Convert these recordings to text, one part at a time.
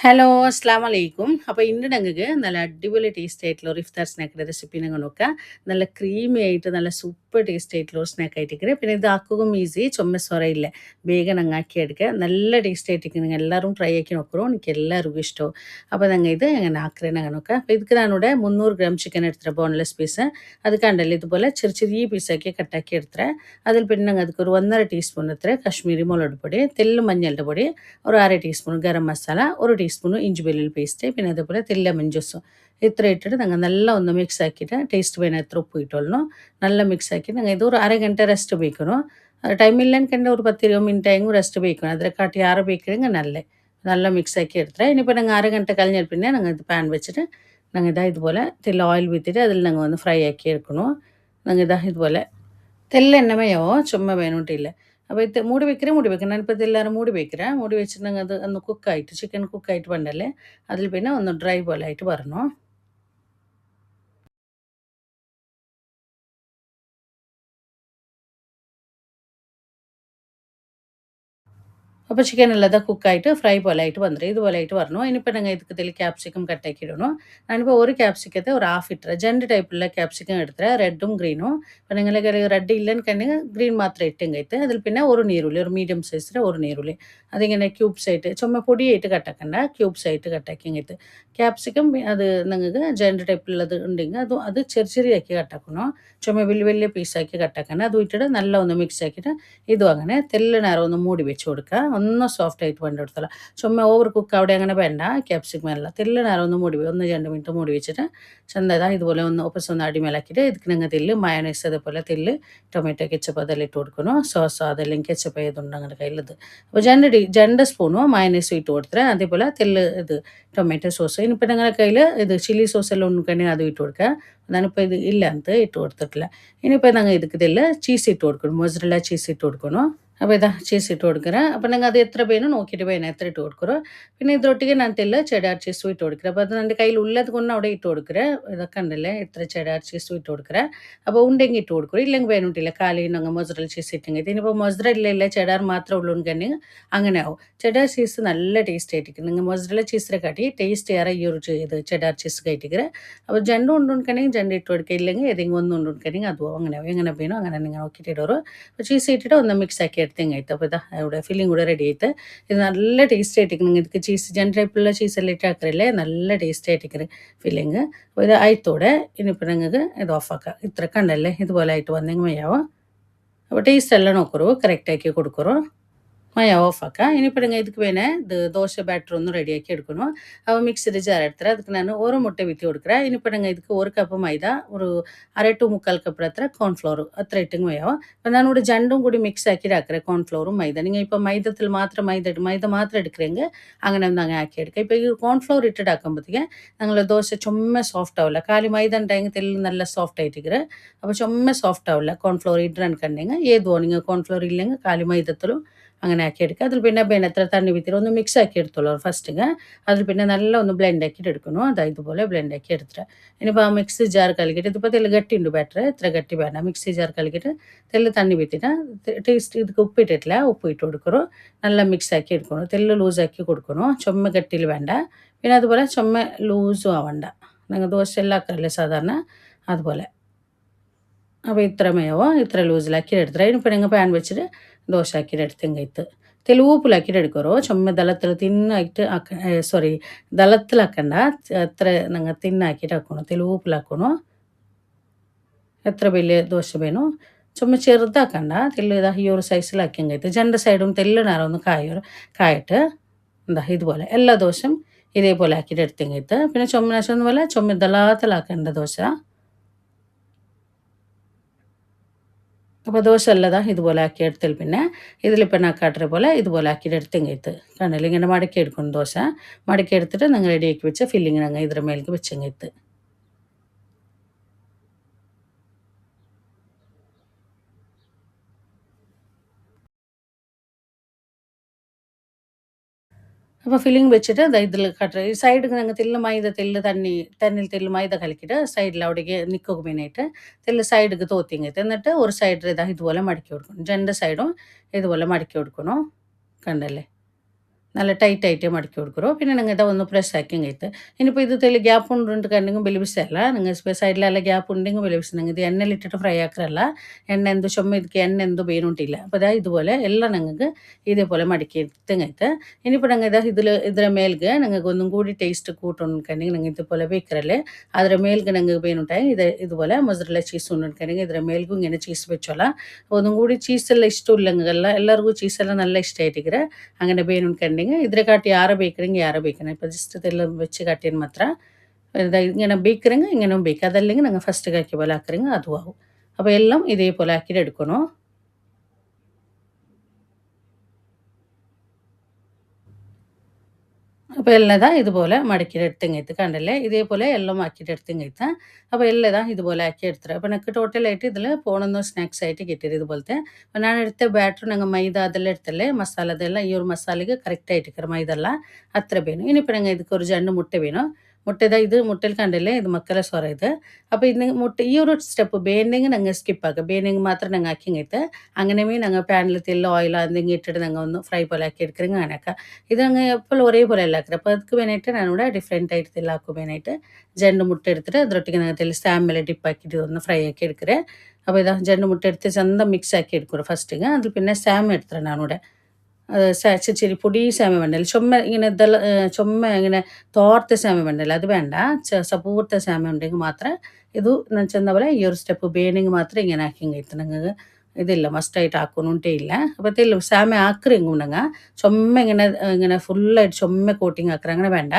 Hello, അസ്സലാമലൈക്കും. അപ്പോൾ ഇന്ന് ഞങ്ങൾക്ക് നല്ല അടിപൊളി ടേസ്റ്റ് ആയിട്ടുള്ള ഒരു ഇഫ്താർ സ്നാക്കിൻ്റെ റെസിപ്പി ഞങ്ങൾ നോക്കാം. നല്ല ക്രീമി ആയിട്ട് നല്ല സൂപ്പർ ടേസ്റ്റ് ആയിട്ടുള്ള ഒരു സ്നാക്ക് ആയിട്ടിരിക്കുന്നത്. പിന്നെ ഇത് ആക്കുകയും ഈസി. ചുമ സൊറയില്ല വേഗം ഞങ്ങൾ ആക്കിയെടുക്കുക. നല്ല ടേസ്റ്റ് ആയിട്ടിരിക്കും. നിങ്ങൾ എല്ലാവരും ട്രൈ ആക്കി നോക്കൂ. എനിക്ക് എല്ലാവർക്കും ഇഷ്ടവും. അപ്പോൾ ഞങ്ങൾ ഇത് എങ്ങനെ ആക്കുന്നത് ഞങ്ങൾ നോക്കാം. അപ്പോൾ ഇതിക്ക് ഞാനിവിടെ 300 ഗ്രാം ചിക്കൻ എടുത്തിട്ട് ബോൺലെസ് പീസ്. അത് കണ്ടല്ലോ ഇതുപോലെ ചെറിയ ചെറിയ പീസാക്കി കട്ടാക്കി എടുത്തിട്ട് അതിൽ പിന്നെ ഞങ്ങൾ ಅದಕ್ಕೆ ഒരു 1.5 ടീസ്പൂൺ എടുത്തിട്ട് കാശ്മീരി മുളക് പൊടി, തെല്ല് മഞ്ഞളുടെ പൊടി, ഒരു 1/2 ടീസ്പൂൺ ഗരം മസാല, ഒരു ടീസ്പൂൺ ഇഞ്ചി വെള്ളുള്ളി പേസ്റ്റ്, പിന്നെ അതേപോലെ ലെമൺ ജ്യൂസും ഇത്ര ഇട്ടിട്ട് ഞങ്ങൾ നല്ല ഒന്ന് മിക്സ് ആക്കിയിട്ട് ടേസ്റ്റ് വേണം എത്ര ഉപ്പ് ഇട്ടോളണം നല്ല മിക്സ് ആക്കി ഞങ്ങൾ ഇത് ഒരു 1/2 ಗಂಟೆ ರೆಸ್ಟ್ ಬೇಕணும். ಟೈಮ್ ಇಲ್ಲ ಅನ್ಕಂಡು ஒரு 10-20 ಮಿನಿಟ್ ಹೆಂಗೂ ರೆಸ್ಟ್ ಬೇಕணும். ಅದರ ಕಾಟಿ ಯಾರು ಬೇಕಿರಂಗೆ നല്ല മിക്സ് ആക്കി എടുത്തിട്ട് ഇനിയിപ്പോൾ ഞങ്ങൾ 1/2 ಗಂಟೆ കഴിഞ്ഞാൽ പിന്നെ ഞങ്ങൾ ഇത് പാൻ വെച്ചിട്ട് ഞങ്ങൾ ഇതാ ഇതുപോലെ തെല്ല ഓയിൽ വിത്തിട്ട് അതിൽ ഞങ്ങൾ ഒന്ന് ഫ്രൈ ആക്കി എടുക്കണം. ഞങ്ങൾ ഇതാ ഇതുപോലെ തെല്ല എണ്ണമയോ ചുമ്മാ വേണോട്ടില്ല. അപ്പോൾ ഇത് മൂടി വെക്കണം. ഞാനിപ്പോൾ ഇതെല്ലാവരും മൂടി വെக்கிறேன். മൂടി വെച്ചിട്ടുണ്ടെങ്കിൽ അത് ഒന്ന് കുക്കായിട്ട് ചിക്കൻ കുക്കായിട്ട് പണ്ടല്ലേ അതിൽ പിന്നെ ഒന്ന് ഡ്രൈ പോലെ ആയിട്ട് വരണം. അപ്പോൾ ചിക്കൻ എല്ലാം കുക്കായിട്ട് ഫ്രൈ പോലെ ആയിട്ട് വന്നിട്ട് ഇതുപോലെ ആയിട്ട് വരണം. ഇനിയിപ്പോൾ ഞങ്ങൾ ഇതിൽ ക്യാപ്സിക്കം കട്ടാക്കി ഇടണം. ഞാനിപ്പോൾ ഒരു ക്യാപ്സിക്കത്തെ ഒരു ഹാഫ് ഇട്ട രണ്ട് ടൈപ്പുള്ള ക്യാപ്സിക്കം എടുത്തിട്ട് റെഡും ഗ്രീനും. അപ്പോൾ നിങ്ങളെ റെഡ് ഇല്ലെന്നുണ്ടെങ്കിൽ ഗ്രീൻ മാത്രം ഇട്ടെങ്കിൽ അതിൽ പിന്നെ ഒരു നീരുള്ളി ഒരു മീഡിയം സൈസിലെ ഒരു നീരുള്ളി അതിങ്ങനെ ക്യൂബ്സ് ആയിട്ട് ചുമ പൊടിയായിട്ട് കട്ടാക്കണ്ട ക്യൂബ്സ് ആയിട്ട് കട്ടാക്കിയെങ്കിൽ ക്യാപ്സിക്കം അത് നിങ്ങൾക്ക് രണ്ട് ടൈപ്പുള്ളത് ഉണ്ടെങ്കിൽ അത് ചെറിയ ചെറിയാക്കി കട്ടാക്കണം. ചുമ വലിയ വലിയ പീസാക്കി കട്ടാക്കണ്ട. അത് ഇട്ടിട്ട് നല്ല ഒന്ന് മിക്സ് ആക്കിയിട്ട് ഇതും അങ്ങനെ തെല്ലിനേരം ഒന്ന് മൂടി വെച്ച് കൊടുക്കുക. ഒന്ന് സോഫ്റ്റ് ആയിട്ട് വേണ്ടെടുത്തോളാം. ചുമ്മാ ഓവർ കുക്ക് അവിടെ അങ്ങനെ വേണ്ട ക്യാപ്സിക്കം എല്ലാം തെല്ലിനേരം ഒന്ന് മൂടി 1-2 മിനിറ്റ് മൂടി വെച്ചിട്ട് ചെന്നതാ ഇതുപോലെ ഒന്ന് ഒപ്പസ് ഒന്ന് അടിമേലാക്കിയിട്ട് ഇതിക്ക് നിങ്ങൾ തെല്ല് മയോണൈസ് അതേപോലെ തെല്ല് ടൊമാറ്റോ കെച്ചപ്പ് അതെല്ലാം ഇട്ട് കൊടുക്കണം. സോസ് അതെല്ലാം കെച്ചപ്പ് ഏതുണ്ട് അങ്ങനെ കയ്യിലത് അപ്പോൾ രണ്ട് സ്പൂണും മയോണൈസ് ഇട്ട് കൊടുത്തിട്ട് അതേപോലെ തെല്ല് ഇത് ടൊമാറ്റോ സോസ് ഇനിയിപ്പോൾ നിങ്ങളുടെ കയ്യിൽ ഇത് ചില്ലി സോസ് എല്ലാം ഉണ്ടെങ്കിൽ അത് ഇട്ട് കൊടുക്കുക. ഞാനിപ്പോൾ ഇത് ഇല്ല ಅಂತ ഇട്ട് കൊടുത്തിട്ടില്ല. ഇനിയിപ്പോൾ ഞങ്ങൾ ഇതിക്ക് തെല്ല് ചീസ് ഇട്ട് കൊടുക്കണം. മൊസറല്ല ചീസ് ഇട്ട് കൊടുക്കണം. അപ്പോൾ ഇതാ ചീസ് ഇട്ട് കൊടുക്കുறேன். അപ്പോൾ നിങ്ങൾ അത് എത്ര വേണം നോക്കിയിട്ട് വേണം എത്ര ഇട്ട് കൊടുക്കുറോ. പിന്നെ ഇതൊട്ടിಗೆ ನಾನು ತೆಲ್ಲ ಚೆಡಾರ್ ಚೀಸು ಇಟ್ಟು കൊടുക്കുறேன். അപ്പോൾ അത് എൻ്റെ കയ്യിൽ ഉള്ളത് കൊണ്ട് അവിടെ ഇട്ട് കൊടുക്കുறேன். ഇതൊക്കെ ഉണ്ടല്ലേ ഇത്ര ചെഡാർ ചീസും ഇട്ട് കൊടുക്കുறேன். അപ്പോൾ ഉണ്ടെങ്കിൽ ഇട്ട് കൊടുക്കും ഇല്ലെങ്കിൽ വേണ്ടിയില്ല കാലി ഞങ്ങൾ മൊസറല്ല ചീസ് ഇട്ടെങ്കിൽ ഇനിയിപ്പോൾ മൊസറല്ല ഇല്ല ചെഡാർ മാത്രമേ ഉള്ളൂ എങ്കിൽ അങ്ങനെ ആവും. ചെഡാർ ചീസ് നല്ല ടേസ്റ്റ് ആയിട്ടിരിക്കും. നിങ്ങൾ മൊസറല്ല ചീസിനെ കാട്ടി ടേസ്റ്റ് ഏറെ ഈ ഒരു ഇത് ചെഡാർ ചീസ് കഴിട്ടിக்கிறேன். അപ്പോൾ ജണ്ട് ഉണ്ടെങ്കിൽ ജണ്ട് ഇട്ട് കൊടുക്കുക ഇല്ലെങ്കിൽ ഏതെങ്കിലും ഒന്നും ഉണ്ടെങ്കിൽ അതും അങ്ങനെ എങ്ങനെ വേണോ അങ്ങനെ നിങ്ങൾ നോക്കിയിട്ട് ഇടറോ. അപ്പോൾ ചീസ് ഇട്ടിട്ട് ഒന്ന് മിക്സ് ആക്കി എടുത്തെങ്കിൽ അപ്പോൾ ഇതാ ഇവിടെ ഫില്ലിംഗ് കൂടെ റെഡി ആയിട്ട് ഇത് നല്ല ടേസ്റ്റ് ആയിട്ടിരിക്കും. നിങ്ങൾക്ക് ചീസ് ജണ്ട് ടൈപ്പുള്ള ചീസെല്ലാം ഇട്ടാക്കറില്ലേ നല്ല ടേസ്റ്റ് ആയിട്ടിരിക്കും ഫില്ലിങ്. അപ്പോൾ ഇത് ആയിത്തോടെ ഇനിയിപ്പോൾ നിങ്ങൾക്ക് ഇത് ഓഫാക്കാം. ഇത്ര കണ്ടല്ലേ ഇതുപോലെ ആയിട്ട് വന്നെങ്കിൽ മതിയാവും. അപ്പോൾ ടേസ്റ്റ് എല്ലാം നോക്കറോ കറക്റ്റാക്കി കൊടുക്കറോ മയ ഓഫാക്കുക. ഇനിയിപ്പോൾ നിങ്ങൾ ഇതിക്ക് വേണേ ഇത് ദോശ ബാറ്റർ ഒന്ന് റെഡിയാക്കി എടുക്കണം. അപ്പോൾ മിക്സിയുടെ ജാർ എടുത്തിട്ട് ಅದಕ್ಕೆ ನಾನು ഒരു മുട്ട വിത്തി കൊടുക്കുறேன். ഇനിയിപ്പോൾ നിങ്ങൾ ഇതിക്ക് ഒരു കപ്പ് മൈദ ഒരു 1/2 to 3/4 കപ്പ് ಹತ್ರ ಕಾರ್ನ್ಫ್ಲವರ್ ಅತ್ರ ಇಟ್ಟಂಗೆ ಮಯ್ಯವ. അപ്പോൾ ഞാനിവിടെ രണ്ടും കൂടി മിക്സ് ആക്കിയിട്ട് ആക്കുക കോൺഫ്ലോറും മൈദ. നിങ്ങൾ ഇപ്പോൾ മൈദത്തിൽ മാത്രം മൈദ മാത്രം എടുക്കുമെങ്കിൽ അങ്ങനെ ഒന്ന് അങ്ങനെ ആക്കി എടുക്കുക. ഇപ്പോൾ ഈ കോൺഫ്ലോർ ഇട്ടിട്ട് ആക്കുമ്പോഴത്തേക്ക് ഞങ്ങൾ ദോശ ചുമ്മാ സോഫ്റ്റ് ആവില്ല. കാലി മൈദ ഉണ്ടെങ്കിൽ തെല്ല് നല്ല സോഫ്റ്റ് ആയിട്ടിരിക്കുക. അപ്പോൾ ചുമ്മാ സോഫ്റ്റ് ആവില്ല കോൺഫ്ലോർ ഇട്ടിട്ടുണ്ടെങ്കിൽ ഏതോ നിങ്ങൾ കോൺഫ്ലോർ ഇല്ലെങ്കിൽ കാലി മൈദത്തിലും അങ്ങനെ ആക്കി എടുക്കുക. അതിൽ പിന്നെ എത്ര തണ്ണി വിത്തിട്ട് ഒന്ന് മിക്സ് ആക്കി എടുത്തോളൂ ഫസ്റ്റിങ്. അതിൽ പിന്നെ നല്ല ഒന്ന് ബ്ലെൻഡ് ആക്കിയിട്ട് എടുക്കണം. അതാ ഇതുപോലെ ബ്ലെൻഡ് ആക്കി എടുത്തിട്ട് ഇനിയിപ്പോൾ ആ മിക്സി ജാർ കലക്കിയിട്ട് ഇതിപ്പോൾ തെല്ല് ഗട്ടി ഉണ്ട് ബാറ്റർ ഇത്ര ഗട്ടി വേണ്ട. മിക്സി ജാർ കലക്കിയിട്ട് തെല്ല് തണ്ണി വിത്തിട്ട് ടേസ്റ്റ് ഇതിക്ക് ഉപ്പ് ഇട്ടിട്ടില്ല ഉപ്പ് ഇട്ട് കൊടുക്കറോ. നല്ല മിക്സ് ആക്കി എടുക്കണം. തെല്ല് ലൂസ് ആക്കി കൊടുക്കണം. ചുമ ഗട്ടിയിൽ വേണ്ട. പിന്നെ അതുപോലെ ചുമ ലൂസും ആവണ്ട. ഞങ്ങൾ ദോശ എല്ലാം ആക്കാറില്ലേ സാധാരണ അതുപോലെ. അപ്പോൾ ഇത്ര മേവോ ഇത്ര ലൂസിലാക്കി എടുത്തിട്ട് ഇനിയിപ്പോൾ നിങ്ങൾ പാൻ വെച്ചിട്ട് ദോശ ആക്കിയിട്ട് എടുത്തെങ്കൈത്ത് തെല്ല് ഉപ്പിലാക്കിയിട്ട് എടുക്കറോ. ചുമ ദളത്തിൽ തിന്നായിട്ട് സോറി ദളത്തിലാക്കണ്ട എത്ര നിങ്ങൾ തിന്നാക്കിയിട്ട് ആക്കണം. തെല്ല് ഉപ്പിലാക്കണം. എത്ര വലിയ ദോശ വേണോ ചുമ ചെറുതാക്കണ്ട. തെല്ല് ഇതാ ഈ ഒരു സൈസിലാക്കിയെങ്കൈത്ത് രണ്ട് സൈഡും തെല്ല് നേരം ഒന്ന് കായിട്ട് എന്താ ഇതുപോലെ എല്ലാ ദോശയും ഇതേപോലെ ആക്കിയിട്ട് എടുത്തെങ്കൈത്ത് പിന്നെ ചുമ പോലെ ചുമ ദളത്തിലാക്കേണ്ട ദോശ. അപ്പോൾ ദോശ അല്ലതാ ഇതുപോലെ ആക്കി എടുത്താൽ പിന്നെ ഇതിലിപ്പോൾ നാക്കാട്ടര പോലെ ഇതുപോലെ ആക്കിയിട്ട് എടുത്തെങ്കൈത്ത് കണ്ടില്ല ഇങ്ങനെ മടക്കി എടുക്കണം. ദോശ മടക്കി എടുത്തിട്ട് നിങ്ങൾ റെഡിയാക്കി വെച്ച ഫില്ലിങ് ഞങ്ങൾ ഇതിൻ്റെ മേലേക്ക് വെച്ചെങ്കൈത്ത്. അപ്പോൾ ഫില്ലിങ് വെച്ചിട്ട് ഇതിൽ കട്ട് ഈ സൈഡ് ഞങ്ങൾ തെല്ല് മൈദ തെല്ല് തണ്ണിൽ തെല്ല് മൈദ കലക്കിയിട്ട് സൈഡിൽ അവിടേക്ക് നിൽക്കുക മീനായിട്ട് തെല്ല് സൈഡിക്ക് തോത്തിങ്ങത്ത് എന്നിട്ട് ഒരു സൈഡിൽ ഇതാ ഇതുപോലെ മടക്കി കൊടുക്കണം. രണ്ട് സൈഡും ഇതുപോലെ മടക്കി കൊടുക്കണം. കണ്ടല്ലേ നല്ല ടൈറ്റായിട്ട് മടക്കി കൊടുക്കുറോ പിന്നെ നിങ്ങൾ ഇതാ ഒന്ന് പ്രസ് ആക്കിയും കഴിത്ത് ഇനിയിപ്പോൾ ഇത് തെല് ഗ്യാപ്പ് ഉണ്ട് കണ്ടെങ്കിൽ വലിയ വിഷയമല്ല നിങ്ങൾ സൈഡിലെല്ലാം ഗ്യാപ്പ് ഉണ്ടെങ്കിൽ വലിയ വിഷയം നിങ്ങൾ ഇത് എണ്ണയിലിട്ടിട്ട് ഫ്രൈ ആക്കാറല്ല എണ്ണ എന്ത് ചുമ ಇದಕ್ಕೆ ಎಣ್ಣೆ ಎಂದು ಬೇನುಂಟಿಲ್ಲ അപ്പോൾ ഇതാ ഇതുപോലെ എല്ലാം നിങ്ങൾക്ക് ഇതേപോലെ മടക്കി എടുത്തങ്ങೈತೆ ഇനിയിപ്പോൾ ഞങ്ങൾ ಇದರ ಮೇಲ್ಗೆ ഞങ്ങൾക്ക് ഒന്നും കൂടി ടേസ്റ്റ് കൂട്ടണമെന്നുണ്ടെങ്കിൽ നിങ്ങൾ ഇതുപോലെ ಬೇಕರಲ್ಲೇ ಅದರ ಮೇಲ್ಗೆ ഞങ്ങൾക്ക് ಬೇನುಂಟಾയി ഇതുപോലെ ಮೊಸರೆಲ್ಲ ಚೀಸ್ ಉಂಡುണ്ടെങ്കിൽ ಇದರ ಮೇಲ್ಗೂ ഇങ്ങനെ ചീസ് വെച്ചോല ഒന്നും കൂടി ചീസെല്ലാം ഇഷ്ടമില്ലെങ്കിലല്ല എല്ലാവർക്കും ചീസെല്ലാം നല്ല ഇഷ്ടമായിട്ടിരിക്കുക അങ്ങനെ ಬೇನುಂಡ್ಕೊಂಡೆങ്കിൽ ഇതിനെ കാട്ടി ആറ് ಬೇಕರೆಂಗೆ ಯಾರು ಬೇಕನ ഇപ്പോൾ ജസ്റ്റ് ഇതെല്ലാം വെച്ച് കാട്ടിയാൽ മാത്ര ഇങ്ങനെ ಬೇಕರೆಂಗೆ ഇങ്ങനെയും ಬೇಕ അതല്ലെങ്കിൽ ഞങ്ങൾ ഫസ്റ്റ് ആക്കിയ പോലെ ആക്കರೆಂಗೆ അതും ആവും അപ്പോൾ എല്ലാം ഇതേപോലെ ആക്കിയിട്ട് എടുക്കണം അപ്പോൾ എല്ലാം ഇതുപോലെ മടക്കിയിട്ട് എടുത്തങ്ങೈತೆ കണ്ടല്ലേ ഇതേപോലെ എല്ലാം ആക്കിയിട്ട് എടുത്തങ്ങೈತೆ അപ്പോൾ എല്ലാം ഇതുപോലെ ആക്കി എടുത്തത് അപ്പോൾ എനിക്ക് ടോട്ടലായിട്ട് ഇതിൽ പോണൊന്ന് സ്നാക്സ് ആയിട്ട് കിട്ടിയത് ഇതുപോലത്തെ അപ്പോൾ ഞാൻ എടുത്ത ബാറ്റർ ഞങ്ങൾ മൈദ അതെല്ലാം എടുത്തല്ലേ മസാല ಅದೆಲ್ಲ ಈ ഒരു മസാലയ്ക്ക് കറക്റ്റ് ആയിട്ട് മൈദ ಎಲ್ಲ അത്ര വേണം ഇനിയിപ്പോൾ ഞങ്ങൾ ಇದಕ್ಕೆ ഒരു 2 മുട്ട വേണം മുട്ടയുടെ ഇത് മുട്ടയിൽ കണ്ടില്ലേ ഇത് മക്കല സോറ ഇത് അപ്പോൾ ഇത് മുട്ട ഈ ഒരു സ്റ്റെപ്പ് ಬೇನೆಂಗೆ ഞങ്ങൾ സ്കിപ്പ് ആക്കുക ಬೇನೆಂಗೆ മാത്രം ഞങ്ങൾ ആക്കിങ്ങೈತೆ അങ്ങനെയും ഞങ്ങൾ പാനിൽ തെല്ലോ ഓയിലോ എന്തെങ്കിലും ഇട്ടിട്ട് ഞങ്ങൾ ഒന്ന് ഫ്രൈ പോലെ ആക്കി എടുക്കണമെങ്കിൽ അങ്ങനെ ആക്കാം ഇത് ഞങ്ങൾ എപ്പോഴും ഒരേപോലെ അല്ല ആക്കുക അപ്പോൾ ಅದಕ್ಕೆ വേണ്ടിയിട്ട് ഞാനിവിടെ ഡിഫറെൻ്റ് ആയിട്ട് തെಲ್ಲ ಹಾಕೋ വേണ്ടിയിട്ട് 2 മുട്ട എടുത്തിട്ട് ಅದರೊಟ್ಟಿಗೆ ഞങ്ങൾ തെಲ್ಲ ಸ್ಯಾಮ್ ಮೇಲೆ ಡಿಪ್ ಹಾಕಿಟ್ಟು ഒന്ന് ഫ്രൈ ആക്കി എടുക്കರೆ അപ്പോൾ ഇതാ 2 മുട്ട എടുത്ത് ചന്ത മിക്സ് ആക്കി എടുക്കും ഫസ്റ്റിಗೆ അതിൽ പിന്നെ സ്യാം എടുത്തിട്ട് ഞാനിവിടെ ഇച്ചിരി പൊടി സാമ വേണ്ടല്ലോ ചുമ ഇങ്ങനെ ചുമ ഇങ്ങനെ തോർത്ത സാമ വേണ്ടല്ലോ അത് വേണ്ട സപൂർത്ത സാമ ഉണ്ടെങ്കിൽ മാത്രം ഇത് ചെന്ന പോലെ ഈ ഒരു സ്റ്റെപ്പ് ಬೇನೆಂಗೆ മാത്രം ഇങ്ങനെ ആക്കി കഴിത്ത് നിങ്ങൾക്ക് ഇതില്ല മസ്റ്റായിട്ട് ആക്കണോണ്ടേ ഇല്ല അപ്പോൾ തെല്ലും സാമ ആക്കറിങ്ങും ഉണ്ടെങ്കിൽ ചുമ ഇങ്ങനെ ഫുള്ളായിട്ട് ചുമ കോട്ടിങ് ആക്കറ അങ്ങനെ വേണ്ട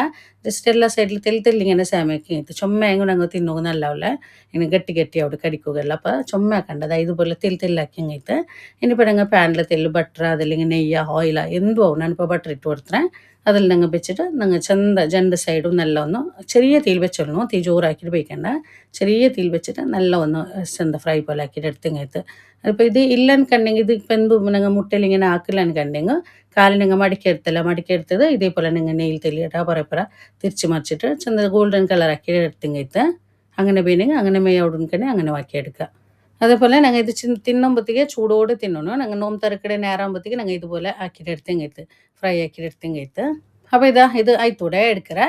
ജസ്റ്റ് എല്ലാ സൈഡിൽ തെല്ല് ഇങ്ങനെ സാമയൊക്കെ കഴിത്ത് ചുമ എങ്ങനെ ഞങ്ങൾ തിന്നുക നല്ലപോലെ ഇങ്ങനെ ഗട്ടി അവിടെ കടിക്കുകയല്ല അപ്പോൾ ചുമ ആക്കണ്ട അതായത് ഇതുപോലെ തെല്ലാക്കി കഴിത്ത് ഇനിയിപ്പോൾ ഞങ്ങൾ പാനിൽ തെല്ല് ബട്ടർ അതല്ലെങ്കിൽ നെയ്യ ഓയില എന്തും ആവും ഞാനിപ്പോൾ ബട്ടർ ഇട്ട് കൊടുത്തേ അതിൽ ഞങ്ങൾ വെച്ചിട്ട് ഞങ്ങൾ ചന്ത 2 സൈഡും നല്ല ഒന്ന് ചെറിയ തീയിൽ വെച്ചിടണം തീ ജോറാക്കിയിട്ട് ಬೇಕണ്ട ചെറിയ തീയിൽ വെച്ചിട്ട് നല്ല ഒന്ന് ചന്ത ഫ്രൈ പോലെ ആക്കിയിട്ട് എടുത്തങ്ങೈತೆ അപ്പോൾ ഇത് ಇಲ್ಲ ಅನ್ಕಂಡೆಂಗೆ ಇದು ഇപ്പം എന്തു ഞങ്ങൾ മുട്ടയിൽ ഇങ്ങനെ ആക്കില്ല അನ್ಕಂಡೆಂಗೆ കാലിൽ ഞങ്ങൾ മടക്കിയെടുത്തത് ഇതേപോലെ ഞങ്ങൾ നെയ്യിൽ തെല്ലിയിട്ടാ പറപ്പറ തിരിച്ച് മറിച്ചിട്ട് ചന്ത ഗോൾഡൻ കളർ ആക്കി എടുത്തങ്ങೈತೆ അങ്ങനെ ಬೇನೆಂಗೆ അങ്ങനെ ಮೇಯವ್ಡು അങ്ങനെ ആക്കിയെടുക്കുക അതേപോലെ ഞങ്ങൾ ഇത് തിന്നുമ്പോഴത്തേക്ക് ചൂടോടെ തിന്നണം ഞങ്ങൾ നോമ്പ് തരക്കടെ നേരാകുമ്പോഴത്തേക്ക് ഞങ്ങൾ ഇതുപോലെ ആക്കിയിട്ട് എടുത്തങ്ങೈತೆ ഫ്രൈ ആക്കിയിട്ട് എടുത്തങ്ങೈತೆ അപ്പോൾ ഇത് ആയിത്തൂടെ എടുക്കറ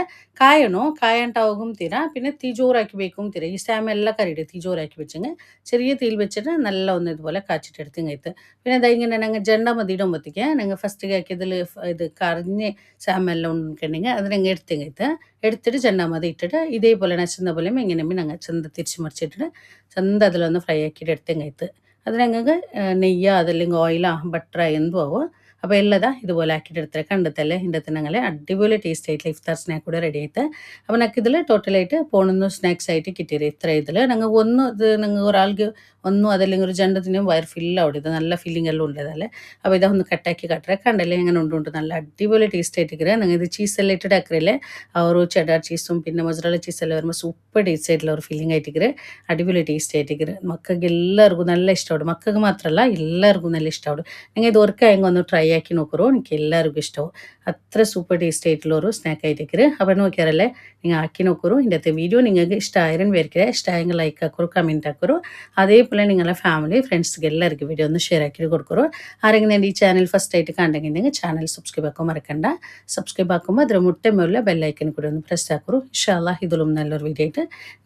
കായണ്ടാവും തീര പിന്നെ തീ ജോറാക്കി വെക്കും തീര ഈ സ്റ്റാം എല്ലാം കറിയിട്ട് തീ ജോറാക്കി വെച്ചെങ്കിൽ ചെറിയ തീയിൽ വെച്ചിട്ട് നല്ല ഒന്ന് ഇതുപോലെ കാച്ചിട്ട് എടുത്തങ്ങೈತೆ പിന്നെ ഇതാ ഇങ്ങനെ ഞങ്ങൾ ജണ്ട മതി ഇടുമ്പോഴത്തേക്ക് ഞങ്ങൾ ഫസ്റ്റ് ആക്കിയതിൽ ഇത് കറിഞ്ഞ് സ്റ്റാമെല്ലാം ഉണ്ടെങ്കിൽ അത് ഞങ്ങൾ എടുത്തങ്ങೈತೆ എടുത്തിട്ട് ചെണ്ട മതി ഇട്ടിട്ട് ഇതേപോലെ നച്ചുന്ന പോലെ ഇങ്ങനെ ഞങ്ങൾ ചന്ത തിരിച്ച് മറിച്ചിട്ടിട്ട് ചന്ത അതിലൊന്ന് ഫ്രൈ ആക്കിയിട്ട് എടുത്തങ്ങೈತೆ അത് ഞങ്ങൾക്ക് നെയ്യ അതല്ലെങ്കിൽ ഓയിലാ ബട്ടറാ എന്തും ആവോ അപ്പോൾ എല്ലാം ഇതുപോലെ ആക്കിയിട്ട് എടുത്തത് കണ്ടെത്തല്ലേ ഇതിൻ്റെ ഞങ്ങൾ അടിപൊളി ടേസ്റ്റ് ആയിട്ടുള്ള ഇഫ്താർ സ്നാക്ക് കൂടെ റെഡി ആയിട്ട് അപ്പോൾ ഞങ്ങൾക്ക് ഇതിൽ ടോട്ടലായിട്ട് പോണൊന്ന് സ്നാക്സ് ആയിട്ട് കിട്ടിയത് ഇത്ര ഇതിൽ ഞങ്ങൾ ഒന്ന് ഇത് നിങ്ങൾ ഒരാൾക്ക് ഒന്നും അതല്ലെങ്കിൽ ഒരു ജണ്ടത്തിനും വയർ ഫില്ലാവും ഇത് നല്ല ഫീലിംഗ് എല്ലാം ഉള്ളതല്ലേ അപ്പോൾ ഇതൊന്ന് കട്ടാക്കി കട്ടറ കണ്ടല്ലേ എങ്ങനെ ഉണ്ട് നല്ല അടിപൊളി ടേസ്റ്റ് ആയിട്ടിരിക്കുക നിങ്ങൾ ഇത് ചീസെല്ലാം ഇട്ടിട്ട് ആക്കറില്ലേ ആ ഒരു ചെഡാർ ചീസും പിന്നെ മൊസറല്ല ചീസെല്ലാം വരുമ്പോൾ സൂപ്പർ ടേസ്റ്റ് ആയിട്ടുള്ള ഒരു ഫീലിംഗ് ആയിട്ടിരിക്കുക അടിപൊളി ടേസ്റ്റ് ആയിട്ടിരിക്കുക മക്കൾക്ക് എല്ലാവർക്കും നല്ല ഇഷ്ടമാണ് മക്കൾക്ക് മാത്രമല്ല എല്ലാവർക്കും നല്ല ഇഷ്ടമാണ് നിങ്ങൾ ഇത് ഒർക്കായെങ്കിൽ ഒന്ന് ട്രൈ ആക്കി നോക്കറോ എനിക്ക് എല്ലാവർക്കും ഇഷ്ടവും അത്ര സൂപ്പർ ടേസ്റ്റ് ആയിട്ടുള്ള ഒരു സ്നാക്ക് ആയിട്ടിരിക്കുക അപ്പോൾ നോക്കിയാറല്ലേ നിങ്ങൾ ആക്കി നോക്കറോ ഇതിൻ്റെ വീഡിയോ നിങ്ങൾക്ക് ഇഷ്ടമായാലും വരയ്ക്കുക ഇഷ്ടമായെങ്കിൽ ലൈക്ക് ആക്കറോ കമൻറ്റ് ആക്കറോ അതേപോലെ നിങ്ങളെ ഫാമിലി ഫ്രണ്ട്സ്ക്ക് എല്ലാവർക്കും വീഡിയോ ഒന്ന് ഷെയർ ആക്കി കൊടുക്കറോ ആരെങ്കിലും എൻ്റെ ഈ ചാനൽ ഫസ്റ്റ് ആയിട്ട് കണ്ടെങ്കിൽ ചാനൽ സബ്സ്ക്രൈബ് ആക്കാൻ മറക്കണ്ട സബ്സ്ക്രൈബ് ആക്കുമ്പോൾ അതിൽ മുട്ടമുള്ള ബെല്ലൈക്കൻ കൂടി ഒന്ന് പ്രസ് ആക്കറോ ഇൻഷാ അല്ലാഹ് ഇതിലും നല്ലൊരു വീഡിയോ ആയിട്ട്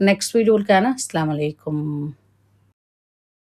നെക്സ്റ്റ് വീഡിയോയിൽ കാണാം അസ്സലാമു അലൈക്കും